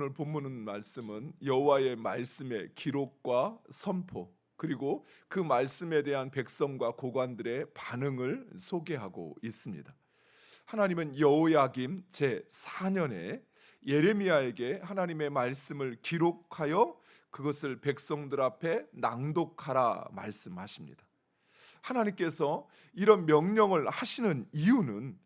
오늘 본문 말씀은 여호와의 말씀의 기록과 선포, 그리고 그 말씀에 대한 백성과 고관들의 반응을 소개하고 있습니다. 하나님은 여호야김 제4년에 예레미야에게 하나님의 말씀을 기록하여 그것을 백성들 앞에 낭독하라 말씀하십니다. 하나님께서 이런 명령을 하시는 이유는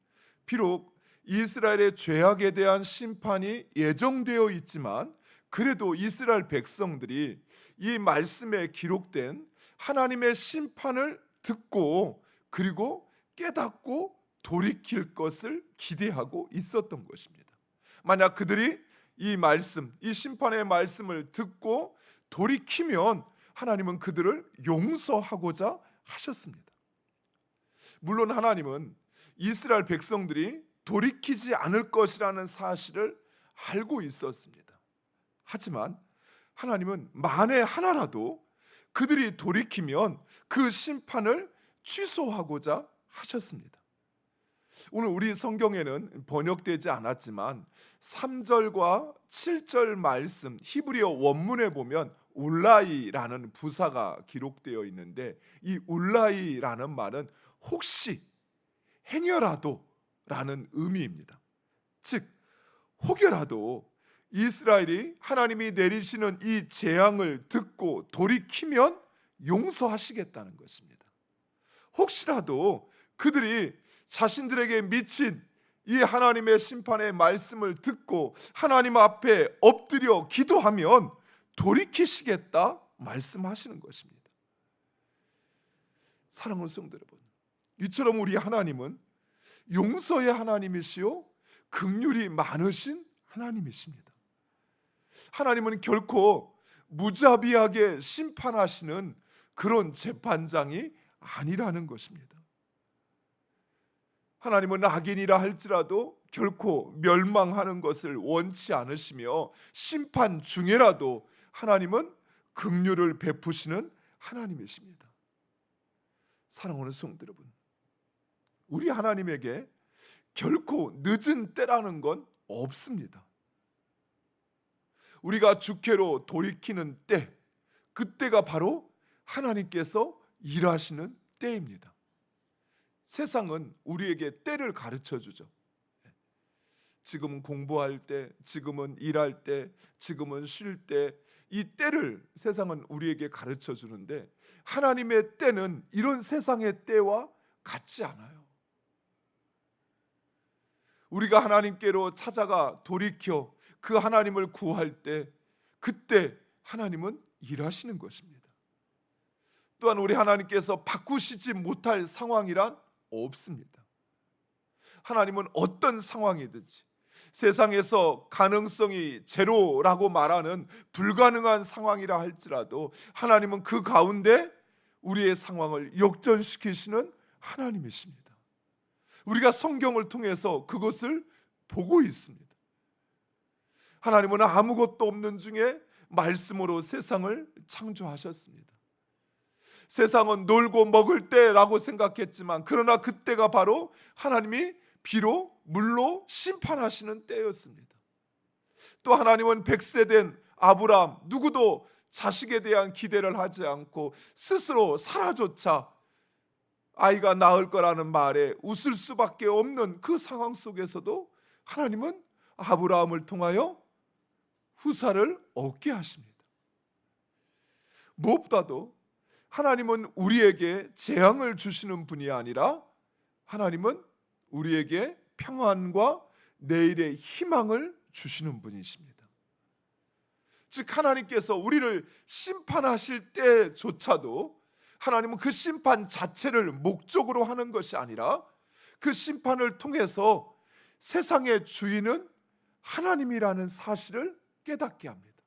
비록 이스라엘의 죄악에 대한 심판이 예정되어 있지만 그래도 이스라엘 백성들이 이 말씀에 기록된 하나님의 심판을 듣고 그리고 깨닫고 돌이킬 것을 기대하고 있었던 것입니다. 만약 그들이 이 말씀, 이 심판의 말씀을 듣고 돌이키면 하나님은 그들을 용서하고자 하셨습니다. 물론 하나님은 이스라엘 백성들이 돌이키지 않을 것이라는 사실을 알고 있었습니다. 하지만 하나님은 만에 하나라도 그들이 돌이키면 그 심판을 취소하고자 하셨습니다. 오늘 우리 성경에는 번역되지 않았지만 3절과 7절 말씀 히브리어 원문에 보면 울라이라는 부사가 기록되어 있는데, 이 울라이라는 말은 혹시 행여라도 라는 의미입니다. 즉 혹여라도 이스라엘이 하나님이 내리시는 이 재앙을 듣고 돌이키면 용서하시겠다는 것입니다. 혹시라도 그들이 자신들에게 미친 이 하나님의 심판의 말씀을 듣고 하나님 앞에 엎드려 기도하면 돌이키시겠다 말씀하시는 것입니다. 사랑하는 성도 여러분, 이처럼 우리 하나님은 용서의 하나님이시요 긍휼이 많으신 하나님이십니다. 하나님은 결코 무자비하게 심판하시는 그런 재판장이 아니라는 것입니다. 하나님은 악인이라 할지라도 결코 멸망하는 것을 원치 않으시며 심판 중에라도 하나님은 긍휼을 베푸시는 하나님이십니다. 사랑하는 성도 여러분, 우리 하나님에게 결코 늦은 때라는 건 없습니다. 우리가 주께로 돌이키는 때, 그때가 바로 하나님께서 일하시는 때입니다. 세상은 우리에게 때를 가르쳐 주죠. 지금은 공부할 때, 지금은 일할 때, 지금은 쉴 때, 이 때를 세상은 우리에게 가르쳐 주는데 하나님의 때는 이런 세상의 때와 같지 않아요. 우리가 하나님께로 찾아가 돌이켜 그 하나님을 구할 때, 그때 하나님은 일하시는 것입니다. 또한 우리 하나님께서 바꾸시지 못할 상황이란 없습니다. 하나님은 어떤 상황이든지, 세상에서 가능성이 제로라고 말하는 불가능한 상황이라 할지라도 하나님은 그 가운데 우리의 상황을 역전시키시는 하나님이십니다. 우리가 성경을 통해서 그것을 보고 있습니다. 하나님은 아무것도 없는 중에 말씀으로 세상을 창조하셨습니다. 세상은 놀고 먹을 때라고 생각했지만 그러나 그때가 바로 하나님이 비로 물로 심판하시는 때였습니다. 또 하나님은 100세 된 아브라함, 누구도 자식에 대한 기대를 하지 않고 스스로 살아조차 아이가 낳을 거라는 말에 웃을 수밖에 없는 그 상황 속에서도 하나님은 아브라함을 통하여 후사를 얻게 하십니다. 무엇보다도 하나님은 우리에게 재앙을 주시는 분이 아니라 하나님은 우리에게 평안과 내일의 희망을 주시는 분이십니다. 즉 하나님께서 우리를 심판하실 때조차도 하나님은 그 심판 자체를 목적으로 하는 것이 아니라 그 심판을 통해서 세상의 주인은 하나님이라는 사실을 깨닫게 합니다.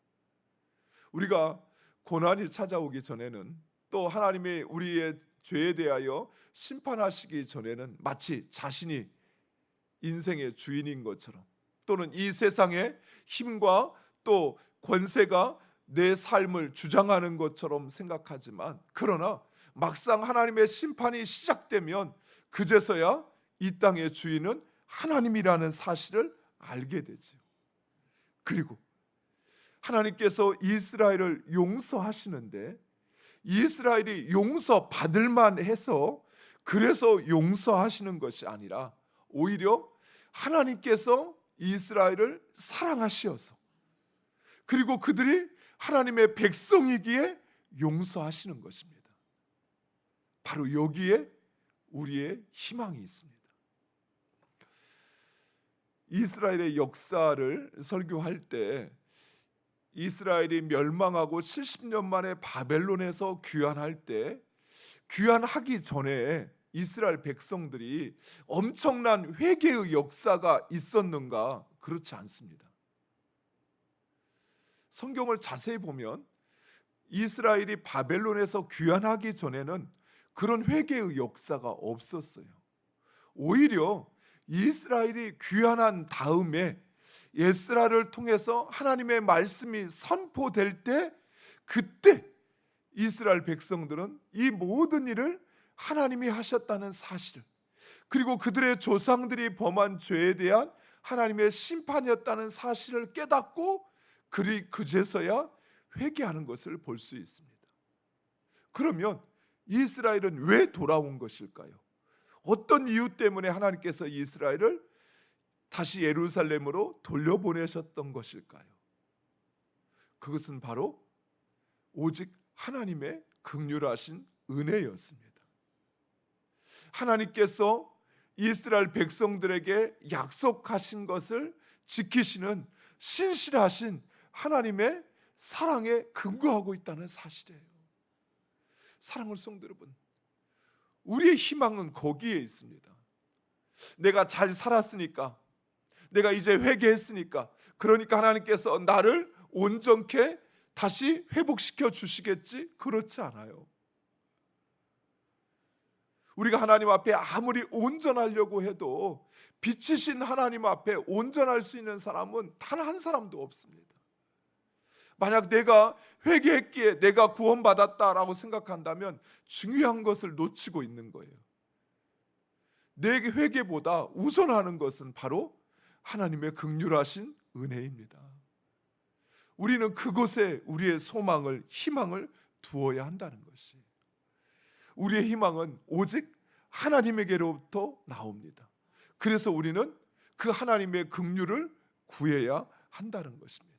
우리가 고난이 찾아오기 전에는, 또 하나님이 우리의 죄에 대하여 심판하시기 전에는 마치 자신이 인생의 주인인 것처럼, 또는 이 세상의 힘과 또 권세가 내 삶을 주장하는 것처럼 생각하지만, 그러나 막상 하나님의 심판이 시작되면 그제서야 이 땅의 주인은 하나님이라는 사실을 알게 되죠. 그리고 하나님께서 이스라엘을 용서하시는데 이스라엘이 용서받을 만해서 그래서 용서하시는 것이 아니라 오히려 하나님께서 이스라엘을 사랑하시어서 그리고 그들이 하나님의 백성이기에 용서하시는 것입니다. 바로 여기에 우리의 희망이 있습니다. 이스라엘의 역사를 설교할 때 이스라엘이 멸망하고 70년 만에 바벨론에서 귀환할 때 귀환하기 전에 이스라엘 백성들이 엄청난 회개의 역사가 있었는가? 그렇지 않습니다. 성경을 자세히 보면 이스라엘이 바벨론에서 귀환하기 전에는 그런 회개의 역사가 없었어요. 오히려 이스라엘이 귀환한 다음에 에스라를 통해서 하나님의 말씀이 선포될 때 그때 이스라엘 백성들은 이 모든 일을 하나님이 하셨다는 사실 그리고 그들의 조상들이 범한 죄에 대한 하나님의 심판이었다는 사실을 깨닫고 그제서야 회개하는 것을 볼 수 있습니다. 그러면 이스라엘은 왜 돌아온 것일까요? 어떤 이유 때문에 하나님께서 이스라엘을 다시 예루살렘으로 돌려보내셨던 것일까요? 그것은 바로 오직 하나님의 긍휼하신 은혜였습니다. 하나님께서 이스라엘 백성들에게 약속하신 것을 지키시는 신실하신 하나님의 사랑에 근거하고 있다는 사실이에요. 사랑하는 성도 여러분, 우리의 희망은 거기에 있습니다. 내가 잘 살았으니까, 내가 이제 회개했으니까, 그러니까 하나님께서 나를 온전케 다시 회복시켜 주시겠지? 그렇지 않아요. 우리가 하나님 앞에 아무리 온전하려고 해도 빛이신 하나님 앞에 온전할 수 있는 사람은 단 한 사람도 없습니다. 만약 내가 회개했기에 내가 구원받았다라고 생각한다면 중요한 것을 놓치고 있는 거예요. 내 회개보다 우선하는 것은 바로 하나님의 긍휼하신 은혜입니다. 우리는 그곳에 우리의 소망을, 희망을 두어야 한다는 것이. 우리의 희망은 오직 하나님에게로부터 나옵니다. 그래서 우리는 그 하나님의 긍휼을 구해야 한다는 것입니다.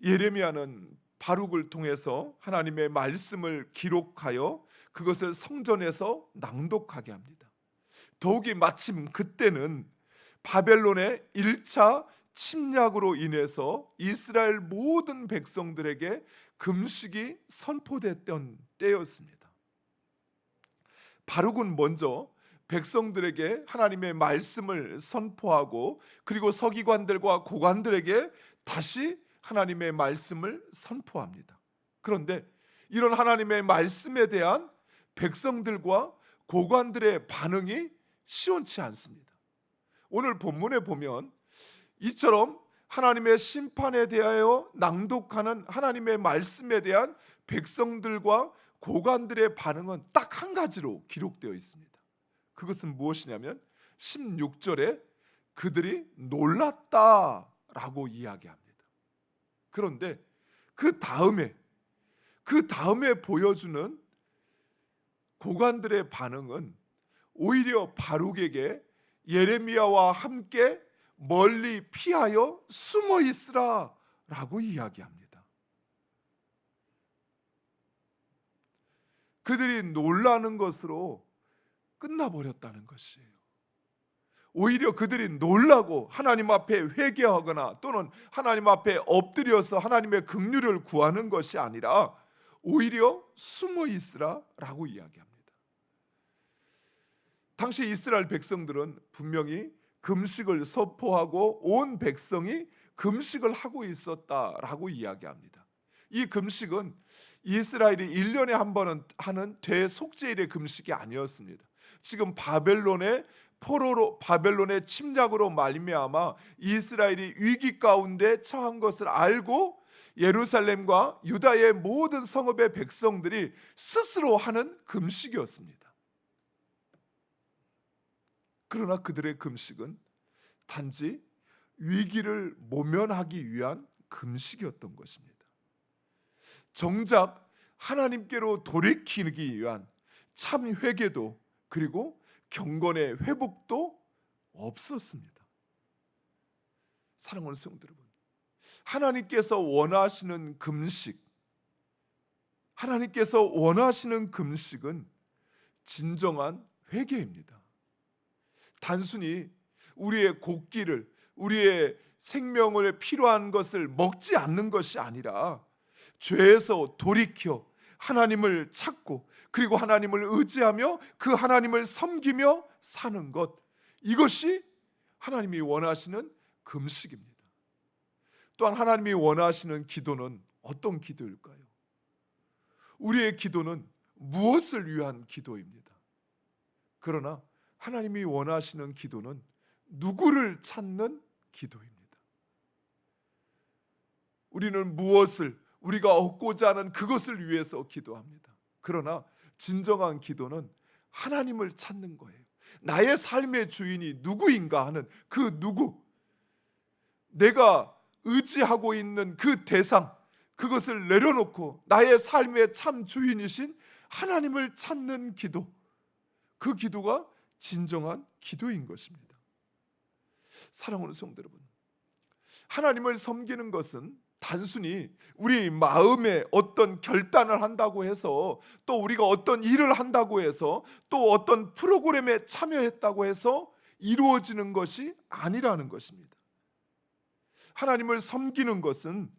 예레미야는 바룩을 통해서 하나님의 말씀을 기록하여 그것을 성전에서 낭독하게 합니다. 더욱이 마침 그때는 바벨론의 1차 침략으로 인해서 이스라엘 모든 백성들에게 금식이 선포됐던 때였습니다. 바룩은 먼저 백성들에게 하나님의 말씀을 선포하고 그리고 서기관들과 고관들에게 다시 하나님의 말씀을 선포합니다. 그런데 이런 하나님의 말씀에 대한 백성들과 고관들의 반응이 시원치 않습니다. 오늘 본문에 보면 이처럼 하나님의 심판에 대하여 낭독하는 하나님의 말씀에 대한 백성들과 고관들의 반응은 딱 한 가지로 기록되어 있습니다. 그것은 무엇이냐면 16절에 그들이 놀랐다라고 이야기합니다. 그런데 그 다음에 보여주는 고관들의 반응은 오히려 바룩에게 예레미야와 함께 멀리 피하여 숨어 있으라 라고 이야기합니다. 그들이 놀라는 것으로 끝나버렸다는 것이에요. 오히려 그들이 놀라고 하나님 앞에 회개하거나 또는 하나님 앞에 엎드려서 하나님의 긍휼을 구하는 것이 아니라 오히려 숨어 있으라 라고 이야기합니다. 당시 이스라엘 백성들은 분명히 금식을 선포하고 온 백성이 금식을 하고 있었다라고 이야기합니다. 이 금식은 이스라엘이 1년에 한 번은 하는 대속죄일의 금식이 아니었습니다. 지금 바벨론의 침략으로 말미암아 이스라엘이 위기 가운데 처한 것을 알고 예루살렘과 유다의 모든 성읍의 백성들이 스스로 하는 금식이었습니다. 그러나 그들의 금식은 단지 위기를 모면하기 위한 금식이었던 것입니다. 정작 하나님께로 돌이키기 위한 참 회개도 그리고 경건의 회복도 없었습니다. 사랑하는 성도 여러분, 하나님께서 원하시는 금식은 진정한 회개입니다. 단순히 우리의 곡기를, 우리의 생명을 필요한 것을 먹지 않는 것이 아니라 죄에서 돌이켜 하나님을 찾고 그리고 하나님을 의지하며 그 하나님을 섬기며 사는 것, 이것이 하나님이 원하시는 금식입니다. 또한 하나님이 원하시는 기도는 어떤 기도일까요? 우리의 기도는 무엇을 위한 기도입니다. 그러나 하나님이 원하시는 기도는 누구를 찾는 기도입니다. 우리는 무엇을 우리가 얻고자 하는 그것을 위해서 기도합니다. 그러나 진정한 기도는 하나님을 찾는 거예요. 나의 삶의 주인이 누구인가 하는 그 누구, 내가 의지하고 있는 그 대상, 그것을 내려놓고 나의 삶의 참 주인이신 하나님을 찾는 기도, 그 기도가 진정한 기도인 것입니다. 사랑하는 성도 여러분, 하나님을 섬기는 것은 단순히 우리 마음에 어떤 결단을 한다고 해서, 또 우리가 어떤 일을 한다고 해서, 또 어떤 프로그램에 참여했다고 해서 이루어지는 것이 아니라는 것입니다. 하나님을 섬기는 것은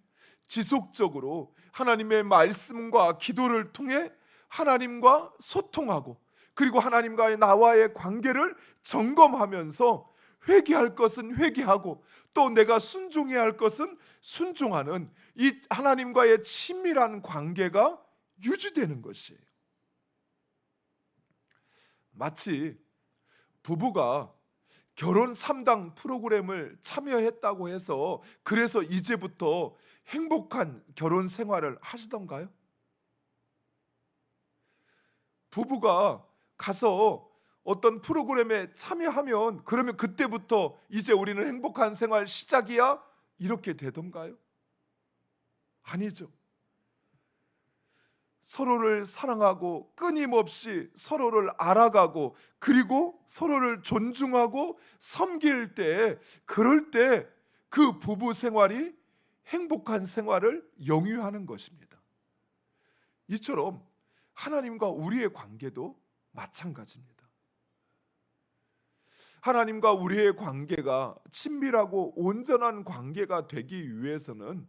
지속적으로 하나님의 말씀과 기도를 통해 하나님과 소통하고, 그리고 하나님과의 나와의 관계를 점검하면서 회개할 것은 회개하고, 또 내가 순종해야 할 것은 순종하는 이 하나님과의 친밀한 관계가 유지되는 것이에요. 마치 부부가 결혼 3당 프로그램을 참여했다고 해서 그래서 이제부터 행복한 결혼 생활을 하시던가요? 부부가 가서 어떤 프로그램에 참여하면 그러면 그때부터 이제 우리는 행복한 생활 시작이야? 이렇게 되던가요? 아니죠. 서로를 사랑하고 끊임없이 서로를 알아가고 그리고 서로를 존중하고 섬길 때, 그럴 때 그 부부 생활이 행복한 생활을 영위하는 것입니다. 이처럼 하나님과 우리의 관계도 마찬가지입니다. 하나님과 우리의 관계가 친밀하고 온전한 관계가 되기 위해서는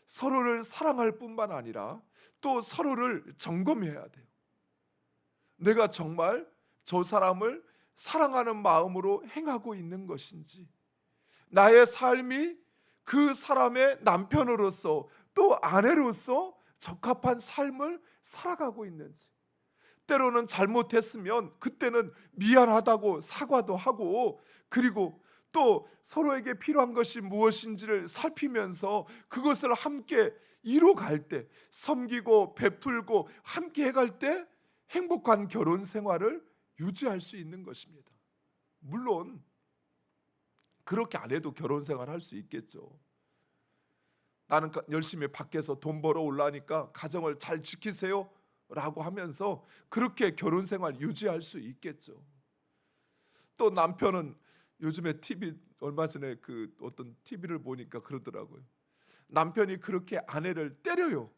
서로를 사랑할 뿐만 아니라 또 서로를 점검해야 돼요. 내가 정말 저 사람을 사랑하는 마음으로 행하고 있는 것인지, 나의 삶이 그 사람의 남편으로서 또 아내로서 적합한 삶을 살아가고 있는지, 때로는 잘못했으면 그때는 미안하다고 사과도 하고, 그리고 또 서로에게 필요한 것이 무엇인지를 살피면서 그것을 함께 이루어갈 때, 섬기고 베풀고 함께 해갈 때 행복한 결혼 생활을 유지할 수 있는 것입니다. 물론 그렇게 안 해도 결혼 생활 할 수 있겠죠. 나는 열심히 밖에서 돈 벌어 올라니까 가정을 잘 지키세요 라고 하면서 그렇게 결혼 생활 유지할 수 있겠죠. 또 남편은 요즘에 TV, 얼마 전에 그 어떤 TV를 보니까 그러더라고요. 남편이 그렇게 아내를 때려요.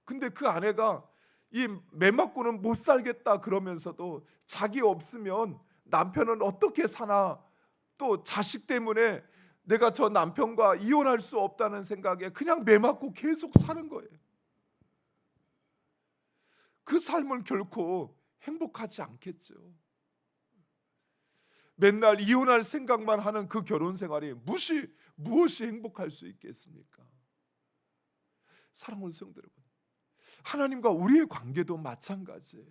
근데 그 아내가 매 맞고는 못 살겠다 그러면서도 자기 없으면 남편은 어떻게 사나, 또 자식 때문에 내가 저 남편과 이혼할 수 없다는 생각에 그냥 매 맞고 계속 사는 거예요. 그 삶은 결코 행복하지 않겠죠. 맨날 이혼할 생각만 하는 그 결혼 생활이 무엇이 행복할 수 있겠습니까? 사랑하는 성도 여러분, 하나님과 우리의 관계도 마찬가지예요.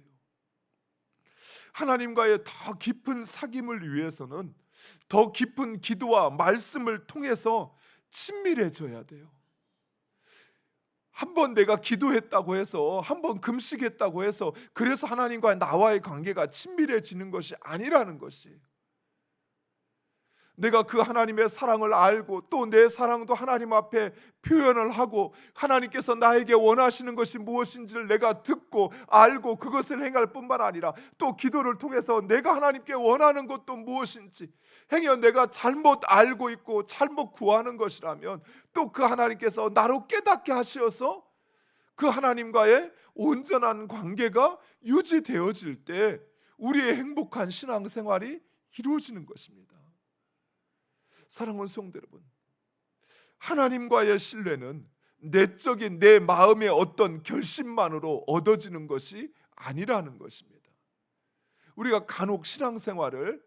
하나님과의 더 깊은 사귐을 위해서는 더 깊은 기도와 말씀을 통해서 친밀해져야 돼요. 한번 내가 기도했다고 해서, 한번 금식했다고 해서 그래서 하나님과 나와의 관계가 친밀해지는 것이 아니라는 것이, 내가 그 하나님의 사랑을 알고 또 내 사랑도 하나님 앞에 표현을 하고 하나님께서 나에게 원하시는 것이 무엇인지를 내가 듣고 알고 그것을 행할 뿐만 아니라 또 기도를 통해서 내가 하나님께 원하는 것도 무엇인지 행여 내가 잘못 알고 있고 잘못 구하는 것이라면 또 그 하나님께서 나로 깨닫게 하시어서 그 하나님과의 온전한 관계가 유지되어질 때 우리의 행복한 신앙생활이 이루어지는 것입니다. 사랑하는 성도 여러분, 하나님과의 신뢰는 내적인 내 마음의 어떤 결심만으로 얻어지는 것이 아니라는 것입니다. 우리가 간혹 신앙생활을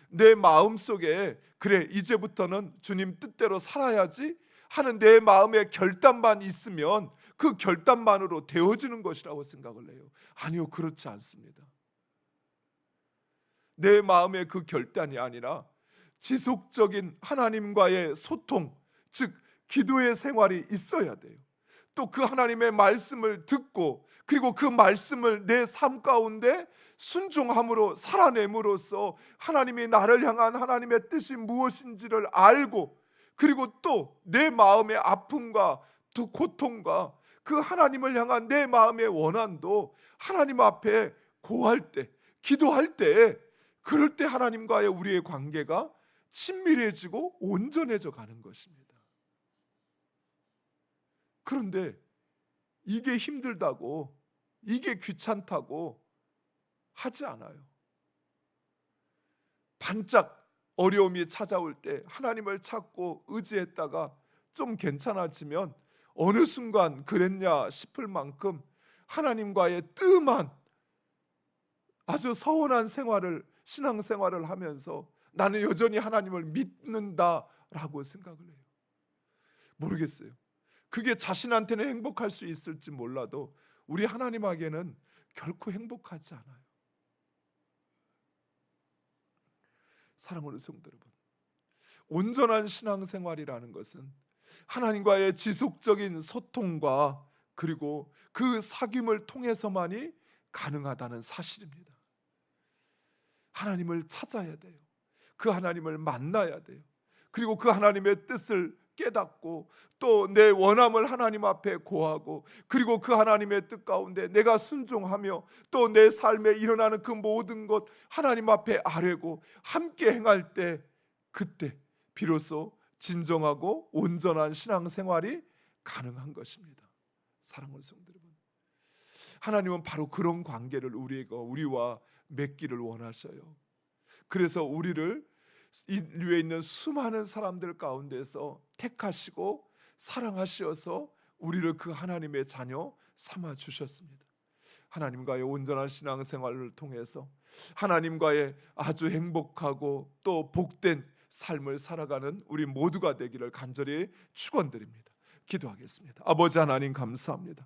내 마음속에 그래 이제부터는 주님 뜻대로 살아야지 하는 내 마음의 결단만 있으면 그 결단만으로 되어지는 것이라고 생각을 해요. 아니요, 그렇지 않습니다. 내 마음의 그 결단이 아니라 지속적인 하나님과의 소통, 즉 기도의 생활이 있어야 돼요. 또 그 하나님의 말씀을 듣고 그리고 그 말씀을 내 삶 가운데 순종함으로 살아냄으로써 하나님이 나를 향한 하나님의 뜻이 무엇인지를 알고 그리고 또 내 마음의 아픔과 또 고통과 그 하나님을 향한 내 마음의 원한도 하나님 앞에 고할 때, 기도할 때 그럴 때 하나님과의 우리의 관계가 친밀해지고 온전해져 가는 것입니다. 그런데 이게 힘들다고 이게 귀찮다고 하지 않아요. 반짝 어려움이 찾아올 때 하나님을 찾고 의지했다가 좀 괜찮아지면 어느 순간 그랬냐 싶을 만큼 하나님과의 뜸한 아주 서운한 신앙생활을 하면서 나는 여전히 하나님을 믿는다라고 생각을 해요. 모르겠어요. 그게 자신한테는 행복할 수 있을지 몰라도 우리 하나님에게는 결코 행복하지 않아요. 사랑하는 성도 여러분, 온전한 신앙생활이라는 것은 하나님과의 지속적인 소통과 그리고 그 사귐을 통해서만이 가능하다는 사실입니다. 하나님을 찾아야 돼요. 그 하나님을 만나야 돼요. 그리고 그 하나님의 뜻을 깨닫고 또 내 원함을 하나님 앞에 고하고 그리고 그 하나님의 뜻 가운데 내가 순종하며 또 내 삶에 일어나는 그 모든 것 하나님 앞에 아뢰고 함께 행할 때 그때 비로소 진정하고 온전한 신앙생활이 가능한 것입니다. 사랑하는 성도 여러분, 하나님은 바로 그런 관계를 우리와 맺기를 원하셔요. 그래서 우리를 인류에 있는 수많은 사람들 가운데서 택하시고 사랑하시어서 우리를 그 하나님의 자녀 삼아 주셨습니다. 하나님과의 온전한 신앙생활을 통해서 하나님과의 아주 행복하고 또 복된 삶을 살아가는 우리 모두가 되기를 간절히 축원드립니다. 기도하겠습니다. 아버지 하나님 감사합니다.